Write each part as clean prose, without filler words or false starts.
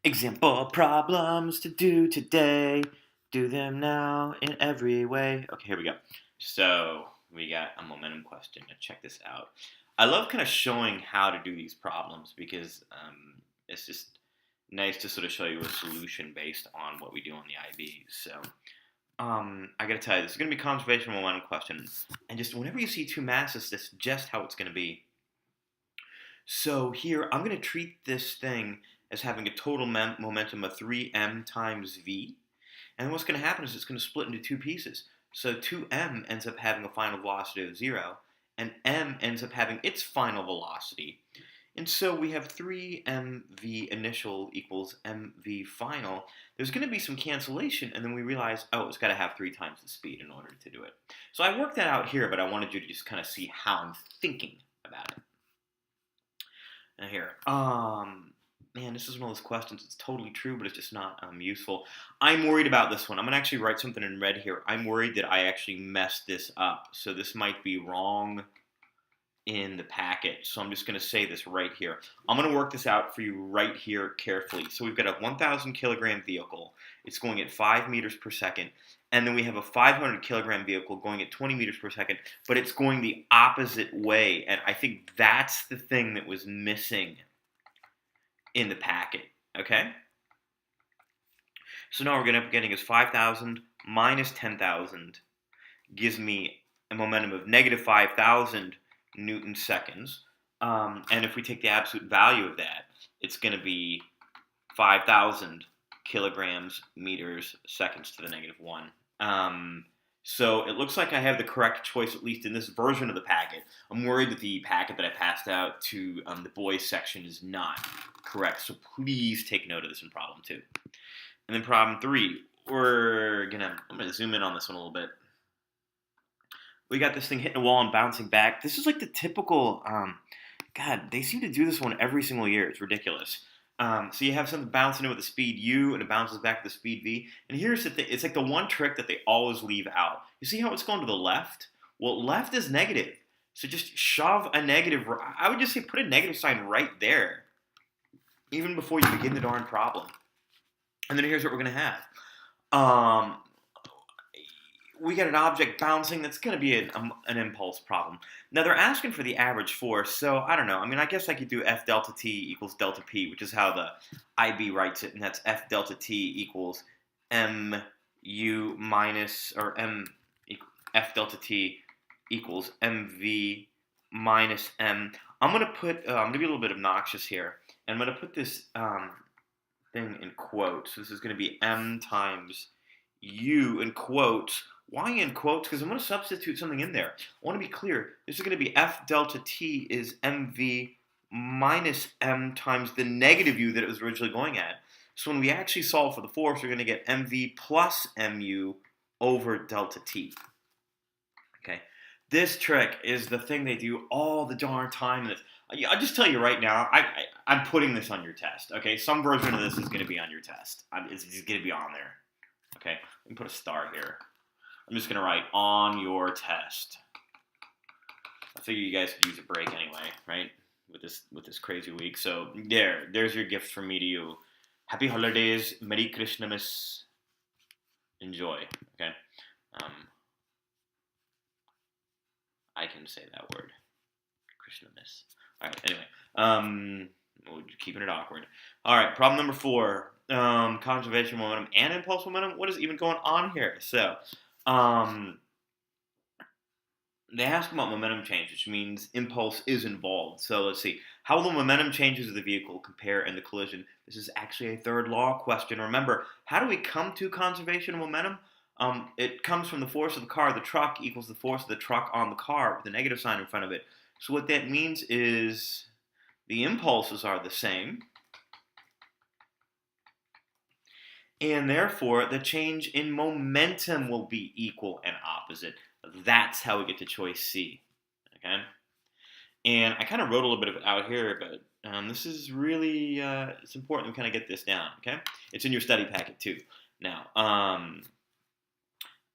Example problems to do today. Do them now in every way. Okay, here we go. So we got a momentum question. Now check this out. I love kind of showing how to do these problems because it's just nice to sort of show you a solution based on what we do on the IB. So I gotta tell you, this is gonna be conservation momentum question, and just whenever you see two masses, that's just how it's gonna be. So here, I'm going to treat this thing as having a total momentum of 3m times v. And what's going to happen is it's going to split into two pieces. So 2m ends up having a final velocity of 0, and m ends up having its final velocity. And so we have 3mv initial equals mv final. There's going to be some cancellation, and then we realize, oh, it's got to have 3 times the speed in order to do it. So I worked that out here, but I wanted you to just kind of see how I'm thinking about it. Now here, man, this is one of those questions. It's totally true, but it's just not useful. I'm worried about this one. I'm gonna actually write something in red here. I'm worried that I actually messed this up. So this might be wrong in the packet. So I'm just gonna say this right here. I'm gonna work this out for you right here carefully. So we've got a 1,000 kilogram vehicle. It's going at 5 meters per second. And then we have a 500 kilogram vehicle going at 20 meters per second, but it's going the opposite way. And I think that's the thing that was missing in the packet, okay? So now we're going to end up getting is 5,000 minus 10,000 gives me a momentum of negative 5,000 Newton seconds. And if we take the absolute value of that, it's going to be 5,000 kilograms meters seconds to the negative 1. So it looks like I have the correct choice, at least in this version of the packet. I'm worried that the packet that I passed out to the boys section is not correct. So please take note of this in problem 2. And then problem 3, I'm gonna zoom in on this one a little bit. We got this thing hitting a wall and bouncing back. This is like the typical, God, they seem to do this one every single year. It's ridiculous. So you have something bouncing in with the speed u, and it bounces back with the speed v. And here's the thing. It's like the one trick that they always leave out. You see how it's going to the left? Well, left is negative. So just shove a negative. I would just say put a negative sign right there, even before you begin the darn problem. And then here's what we're going to have. We got an object bouncing. That's going to be an impulse problem. Now, they're asking for the average force, so I don't know. I mean, I guess I could do F delta T equals delta P, which is how the IB writes it, and that's F delta T equals MU minus, or F delta T equals MV minus M. I'm going to be a little bit obnoxious here, and I'm going to put this thing in quotes. So this is going to be M times U in quotes. Why in quotes? Because I'm going to substitute something in there. I want to be clear. This is going to be F delta T is MV minus M times the negative U that it was originally going at. So when we actually solve for the force, we're going to get MV plus MU over delta T. Okay. This trick is the thing they do all the darn time. I'll just tell you right now, I'm putting this on your test. Okay. Some version of this is going to be on your test. It's going to be on there. Okay. Let me put a star here. I'm just going to write on your test. I figure you guys could use a break anyway, right? With this crazy week. So there's your gift from me to you. Happy holidays. Merry Christmas. Enjoy. Okay. I can say that word. Christmas. All right. Anyway. We're keeping it awkward. All right. Problem number 4. Conservation momentum and impulse momentum. What is even going on here? So, they ask about momentum change, which means impulse is involved. So let's see. How will the momentum changes of the vehicle compare in the collision? This is actually a third law question. Remember, how do we come to conservation of momentum? It comes from the force of the car. The truck equals the force of the truck on the car with a negative sign in front of it. So what that means is the impulses are the same. And therefore, the change in momentum will be equal and opposite. That's how we get to choice C. Okay? And I kind of wrote a little bit of it out here, but this is really, it's important we kind of get this down. Okay? It's in your study packet too. Now,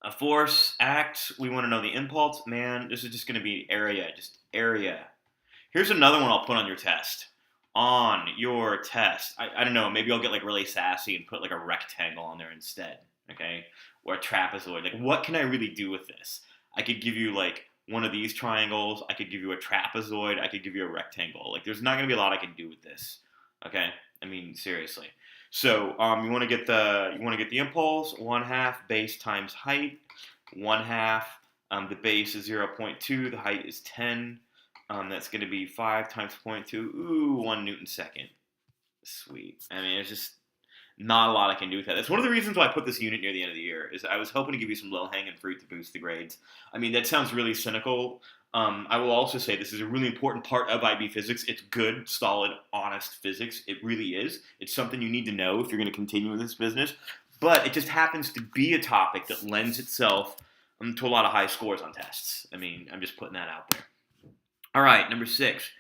a force acts, we want to know the impulse. Man, this is just going to be area, just area. Here's another one I'll put on your test. on your test, I don't know, maybe I'll get like really sassy and put like a rectangle on there instead, okay? Or a trapezoid. Like, what can I really do with this? I could give you like one of these triangles. I could give you a trapezoid. I could give you a rectangle. Like, there's not going to be a lot I can do with this, okay? I mean, seriously. So you want to get the impulse. 1/2 base times height. 1/2. The base is 0.2. The height is 10. That's going to be 5 times 0.2. Ooh, 1 Newton second. Sweet. I mean, it's just not a lot I can do with that. That's one of the reasons why I put this unit near the end of the year, is I was hoping to give you some low-hanging fruit to boost the grades. I mean, that sounds really cynical. I will also say this is a really important part of IB physics. It's good, solid, honest physics. It really is. It's something you need to know if you're going to continue with this business. But it just happens to be a topic that lends itself to a lot of high scores on tests. I mean, I'm just putting that out there. All right, number 6.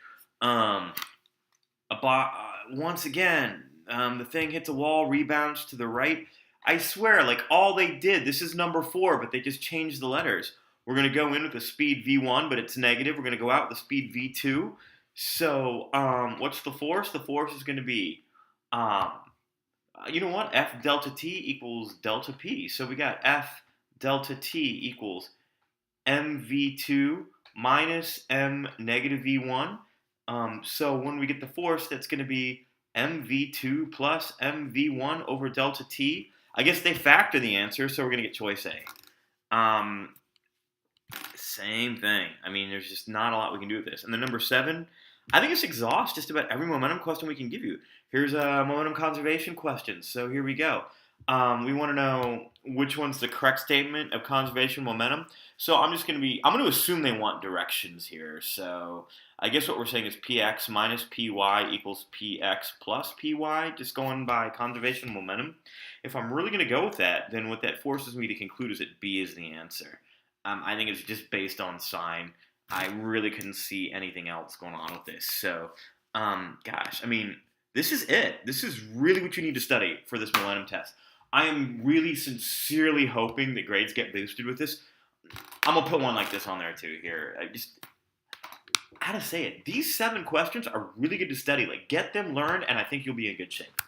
Once again, the thing hits a wall, rebounds to the right. I swear, like, all they did, this is number 4, but they just changed the letters. We're going to go in with a speed v1, but it's negative. We're going to go out with a speed v2. So, what's the force? The force is going to be, you know what? F delta t equals delta p. So we got F delta t equals mv2 minus m negative v1. So when we get the force, that's going to be mv2 plus mv1 over delta t. I guess they factor the answer, so we're going to get choice A. Same thing. I mean, there's just not a lot we can do with this. And then number 7, I think this exhausts just about every momentum question we can give you. Here's a momentum conservation question. So here we go. We want to know which one's the correct statement of conservation momentum. So I'm going to assume they want directions here. So I guess what we're saying is px minus py equals px plus py, just going by conservation momentum. If I'm really going to go with that, then what that forces me to conclude is that B is the answer. I think it's just based on sign. I really couldn't see anything else going on with this. So, gosh, I mean, this is it. This is really what you need to study for this momentum test. I am really sincerely hoping that grades get boosted with this. I'm going to put one like this on there too here. How to say it. These 7 questions are really good to study. Like, get them learned, and I think you'll be in good shape.